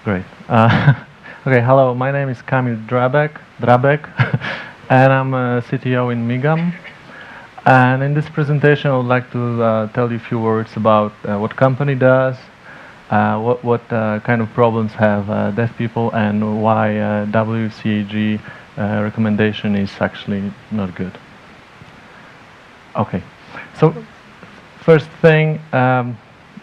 Great. Okay, hello. My name is Kamil Drabek, and I'm a CTO in Migam. And in this presentation, I would like to tell you a few words about what company does, what kind of problems have deaf people, and why WCAG recommendation is actually not good. Okay, so first thing,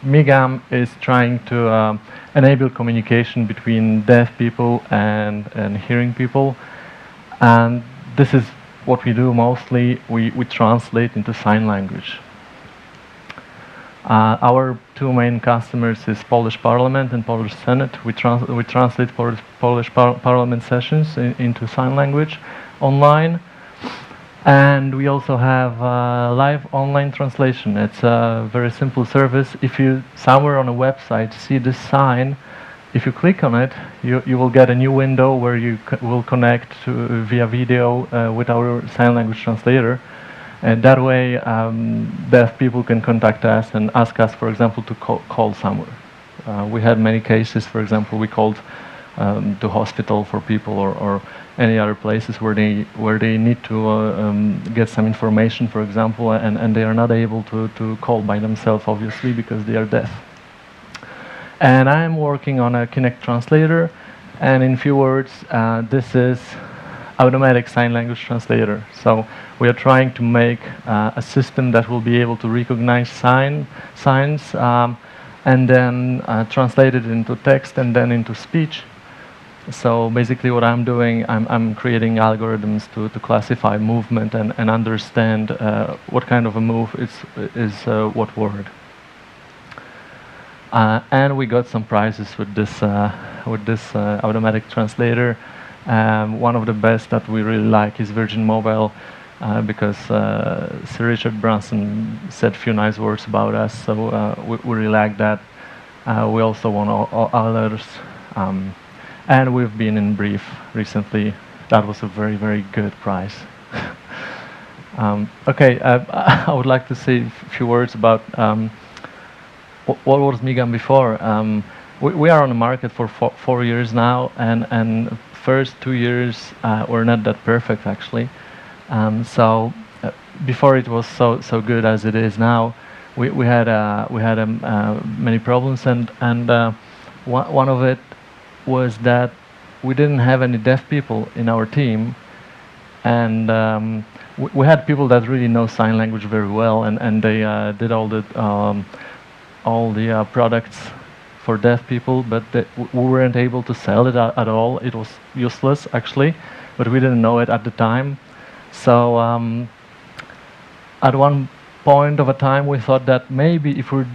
Migam is trying to enable communication between deaf people and hearing people, and this is what we do mostly. We translate into sign language. Our two main customers is Polish Parliament and Polish Senate. We translate Polish Parliament sessions into sign language online. And we also have live online translation. It's a very simple service. If you somewhere on a website see this sign, if you click on it, you will get a new window where you will connect via video with our sign language translator. And that way, deaf people can contact us and ask us, for example, to call somewhere. We had many cases. For example, we called to hospital for people or any other places where they need to get some information, for example, and they are not able to call by themselves, obviously, because they are deaf. And I am working on a Kinect translator, and in few words, this is automatic sign language translator. So we are trying to make a system that will be able to recognize signs and then translate it into text and then into speech. So basically what I'm doing, I'm creating algorithms to classify movement and understand what kind of a move is what word. And we got some prizes with this automatic translator. One of the best that we really like is Virgin Mobile, because Sir Richard Branson said a few nice words about us, so we really like that. We also won all others. And we've been in Brief recently. That was a very, very good prize. Okay, I would like to say a few words about what was Migam before. We are on the market for 4 years now, and first 2 years were not that perfect, actually. So before it was so good as it is now, we had many problems, and one of it was that we didn't have any deaf people in our team, and we had people that really know sign language very well, and they did all the products for deaf people, but we weren't able to sell it at all. It was useless, actually, but we didn't know it at the time. So at one point of a time, we thought that maybe if we're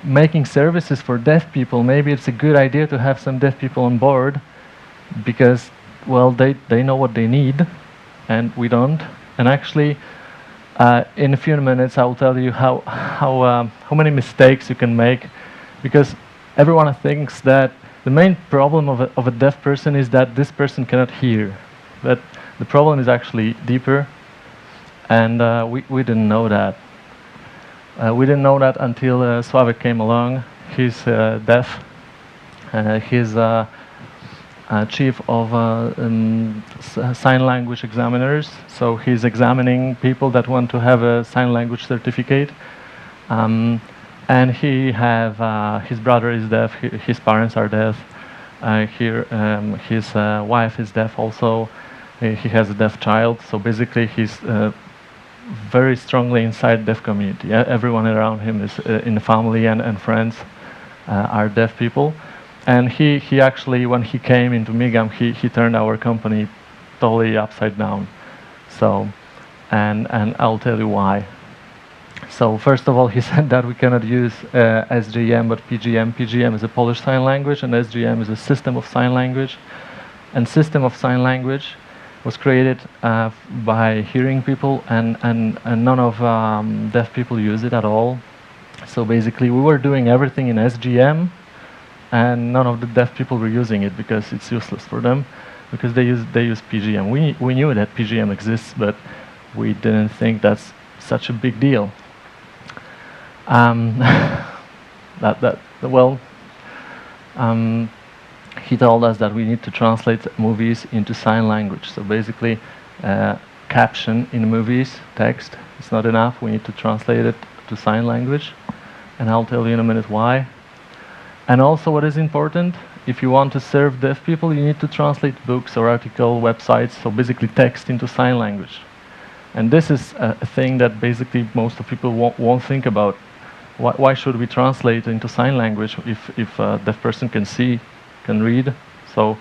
making services for deaf people, maybe it's a good idea to have some deaf people on board, because, well, they know what they need, and we don't. And actually, in a few minutes, I will tell you how many mistakes you can make, because everyone thinks that the main problem of a deaf person is that this person cannot hear, but the problem is actually deeper, and we didn't know that. We didn't know that until Sławek came along. He's deaf. He's chief of sign language examiners. So he's examining people that want to have a sign language certificate. And his brother is deaf. His parents are deaf. His wife is deaf also. He has a deaf child. So basically, he's very strongly inside deaf community. Everyone around him is in the family and friends are deaf people. And he actually, when he came into Migam, he turned our company totally upside down. So, and I'll tell you why. So first of all, he said that we cannot use SGM but PGM. PGM is a Polish sign language, and SGM is a system of sign language. And system of sign language was created by hearing people, and none of deaf people use it at all. So basically, we were doing everything in SGM, and none of the deaf people were using it because it's useless for them, because they use PGM. We knew that PGM exists, but we didn't think that's such a big deal. he told us that we need to translate movies into sign language. So basically, caption in movies, text, is not enough. We need to translate it to sign language. And I'll tell you in a minute why. And also what is important, if you want to serve deaf people, you need to translate books or article websites, so basically text into sign language. And this is a thing that basically most of people won't think about. Why should we translate into sign language if a deaf person can see, can read? So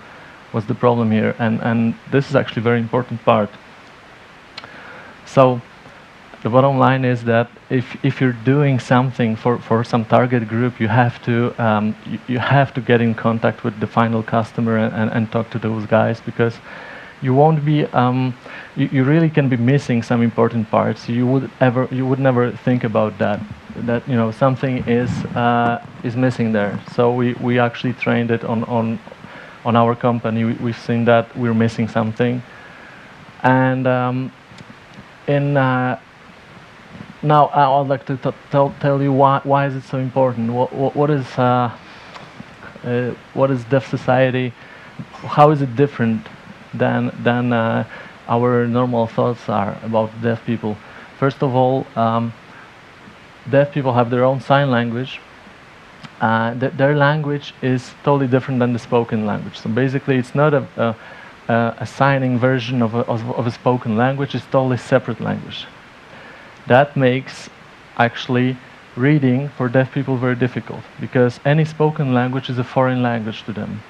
what's the problem here? And this is actually a very important part. So the bottom line is that if you're doing something for some target group, you have to get in contact with the final customer and talk to those guys, because you won't be you really can be missing some important parts. You would never think about that something is missing there. So we actually trained it on our company. We've seen that we're missing something, and now I would like to tell you why is it so important. What is deaf society? How is it different than our normal thoughts are about deaf people? First of all, deaf people have their own sign language. Their language is totally different than the spoken language. So basically, it's not a signing version of a spoken language. It's totally separate language. That makes actually reading for deaf people very difficult, because any spoken language is a foreign language to them.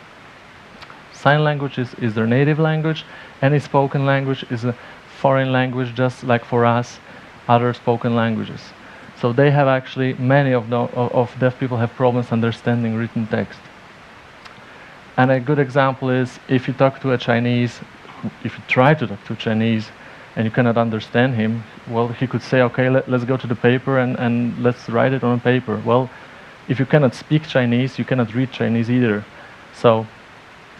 Sign language is their native language. Any spoken language is a foreign language, just like for us, other spoken languages. So they have actually, many of deaf people have problems understanding written text. And a good example is if you talk to a Chinese, if you try to talk to a Chinese and you cannot understand him, well, he could say, okay, let's go to the paper and let's write it on a paper. Well, if you cannot speak Chinese, you cannot read Chinese either. So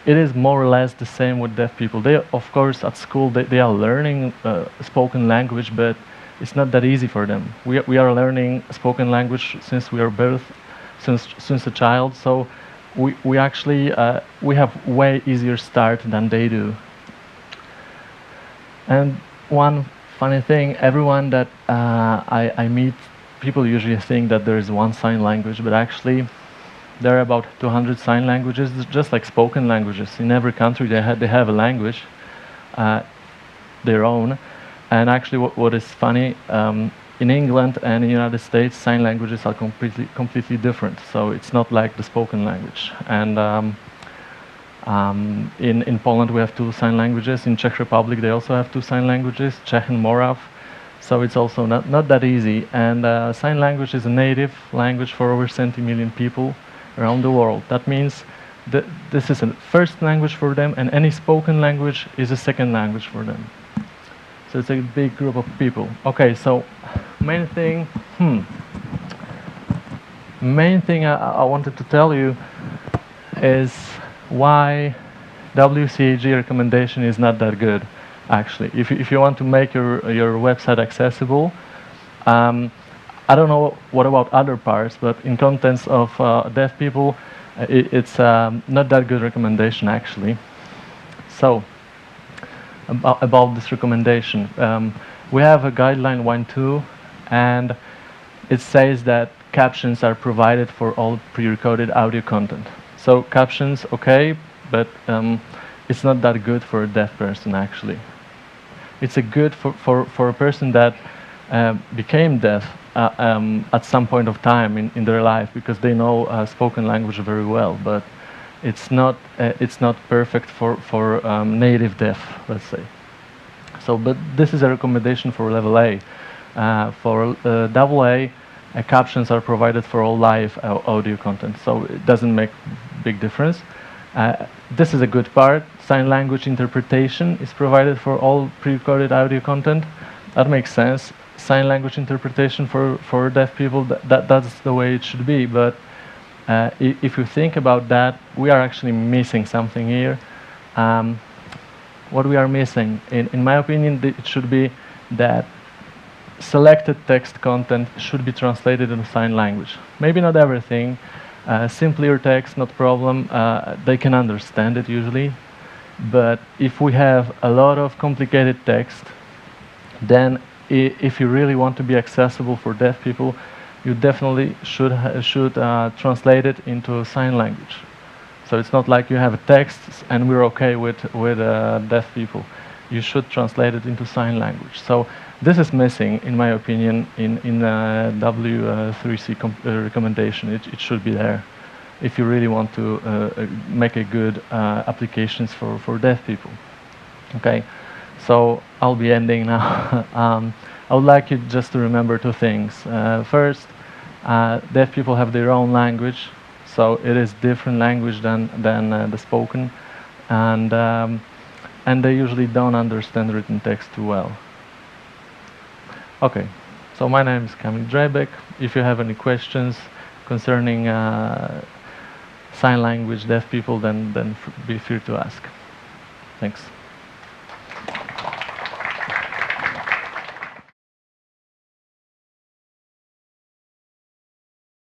it is more or less the same with deaf people. They, of course, at school, they are learning spoken language, but it's not that easy for them. We are learning spoken language since we are birth, since a child. So we actually we have way easier start than they do. And one funny thing, everyone that I meet, people usually think that there is one sign language, but actually there are about 200 sign languages, just like spoken languages. In every country they have a language, their own. And actually what is funny, in England and in the United States, sign languages are completely different. So it's not like the spoken language. And in Poland we have 2 sign languages. In Czech Republic they also have 2 sign languages, Czech and Morav. So it's also not that easy. And sign language is a native language for over 70 million people around the world. That means that this is a first language for them, and any spoken language is a second language for them. So it's a big group of people. Okay, so main thing I wanted to tell you is why WCAG recommendation is not that good, actually. If you want to make your website accessible, I don't know what about other parts, but in contents of deaf people, it's not that good recommendation, actually. So about this recommendation, we have a guideline 1.2, and it says that captions are provided for all pre-recorded audio content. So captions, okay, but it's not that good for a deaf person, actually. It's a good for a person that became deaf at some point of time in their life, because they know spoken language very well, but it's not perfect for native deaf, let's say. So, but this is a recommendation for level A. For double A, captions are provided for all live audio content, so it doesn't make big difference. This is a good part. Sign language interpretation is provided for all pre-recorded audio content. That makes sense. Sign language interpretation for deaf people, that's the way it should be. But if you think about that, we are actually missing something here. What we are missing, in my opinion, it should be that selected text content should be translated into sign language. Maybe not everything, Simpler text, not problem. They can understand it usually. But if we have a lot of complicated text, then if you really want to be accessible for deaf people, you definitely should translate it into sign language. So it's not like you have a text and we're okay with deaf people. You should translate it into sign language. So this is missing, in my opinion, in W3C recommendation. It should be there if you really want to make a good applications for deaf people. Okay, so I'll be ending now. I would like you just to remember two things. First, deaf people have their own language, so it is different language than the spoken, and they usually don't understand written text too well. Okay, so my name is Kamil Drabek. If you have any questions concerning sign language deaf people, then be free to ask. Thanks.